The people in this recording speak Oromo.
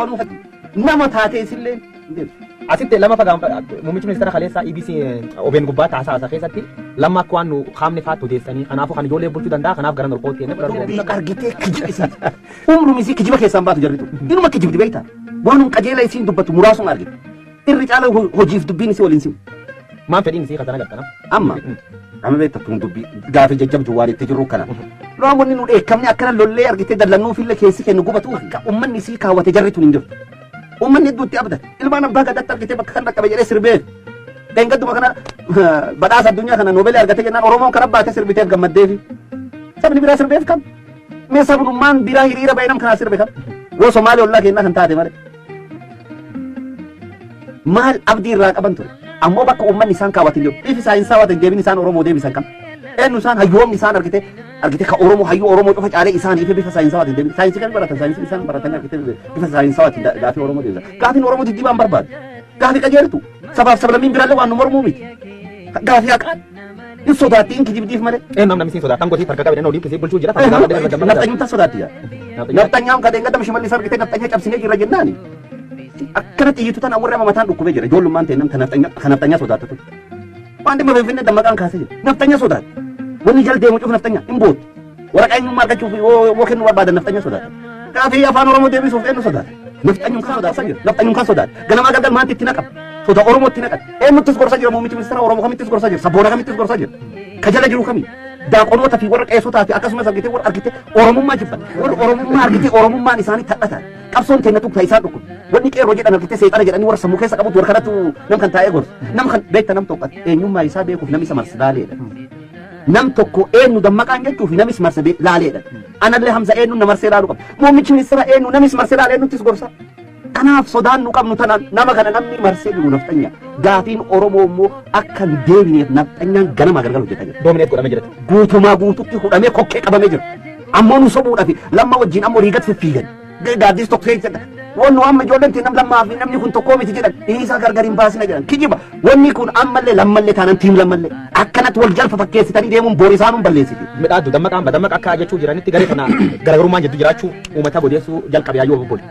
banuu fati nama taatee sillee asitti lama fagaan muummichi ministeera Khaleessaa EBC OBN gubbaa taasisaa keessatti lama akka waan nu qaamni faatu deessanii kanaafuu kan ijoollee bulchuu danda'a kanaaf gara norqootti enne dubbii argitee kijiba isii umruun isii kijiba keessaan baatu jarritu inuma kijibdi beektaa waan qajeela isiin dubbatu muraasuma argite irri caala hojiif dubbiin isii waliin simu maan fedhiin isii katana gattana amma beekta tun dubbii gaafa jajjabdu waan itti jiru kana loon wanni nu dheekkamne akkana lollee argitee dallannuu fille keessi kennu gubatu ummanni isii kaawwate jarritu hin jirtu ummanni hedduutti abda ilmaan abbaa gadatti argitee bakka kan dhaqqabe jedhee sirbeef deengadduma kana badhaasa addunyaa kana noobeelii argate jennaan oromoon kan abbaate sirbiteef gammaddeefi sabni biraa sirbeef kam mee sabnummaan biraa hiriira ba'ee nam kanaa sirbe kam woo somaalee ollaa kennaa kan taate malee maal abdii irraa qaban ture ammoo bakka ummanni isaan kaawwatin jiru ifi saayinsii watan deebin isaan oromoo deebisan kam eenyu isaan hayyoomni isaan argite ka oromoo hayyoo oromoo cufa caalee isaan ife bifa saayinsii watan deebin saayinsii kan baratan saayinsii isaan baratan argite bifa saayinsii watan gaafii oromoo deebisan gaafiin oromoo jijjiibaan barbaadu gaafii qajeeltu sabaaf sablammiin biraallee waan nu mormuu miti gaafii haqaan in sodaatti in kijibdiif malee namni siin sodaatan gotii farka qabedhan odii kisii bulchuu jira nafxanyumta sodaatti nafxanyaan kadeen gadama shimalli isaa argite nafxanya cabsinee jirra jennaani akkana xiyyitu tan awwarra mataan dhukkubee jira ijoollummaan ta'e namta nafxanya sodaatatu waan dhimma finfinnee dammaqaan kaasee jira nafxanya sodaatti wanni jal deemu cuuf nafxanya hin bootu waraqaa eenyummaa argachuuf woo kennuu barbaadan nafxanya sodaata gaafii afaan oromoo deebisuuf eenyu sodaata nafxanyum kan sodaata jira nafxanyum kan sodaata ganamaa galgal maanti itti naqab soda oromootti naqab eenyuttis gorsa jira muummichi ministeera oromoo kamittis gorsa jira sabboona kamittis gorsa jira ka jala jiru kami daaqonoota fi warra qeessotaa fi akkasumas argitee warra argitee oromummaa jibban warra oromummaa argitee oromummaan isaanii tadhata qabsoon teenya tukta isaan dhukku wanni qeerroo jedhan argitee seexana jedhanii warra sammuu keessa qabutu warra kanatu nam kan taa'ee gorsa nam kan beekta nam tokko eenyummaa isaa beekuuf namni isa marsi laaleedha nam tokko eenyu dammaqaan jechuuf namis marse laaleedha anallee hamza eenyu na marsee laaluu qaba muummichi ministeera eenyu namis marsee laalee nuttis gorsa kanaaf sodaan nu qabnu tana nama kana namni marsee jiru nafxanya gaafiin oromoo immoo akka hin deebineef nafxanyaan ganama gargar hojjetaa jira doomineet godhamee jira guutumaa guututti hudhamee kokkee qabamee jira ammoo nu sobuudhaaf lamma wajjin ammoo riigat fiffiigan gaaddis tokko jedha wannu amma ijoolleen tiin nam lammaa fi namni kun tokkoo miti jedhan isaa gargar hin baasina jedhan kijiba wanni kun ammallee lammallee taanan tiim lammallee akkanatti wal jalfa fakkeessitanii deemuun borisaanuun balleessiti midhaaddu dammaqaan akka jechuu jiranitti garee kana garaagarummaan jedhu jiraachuu uummata bodeessuu jalqabe yaayyoo bobbole.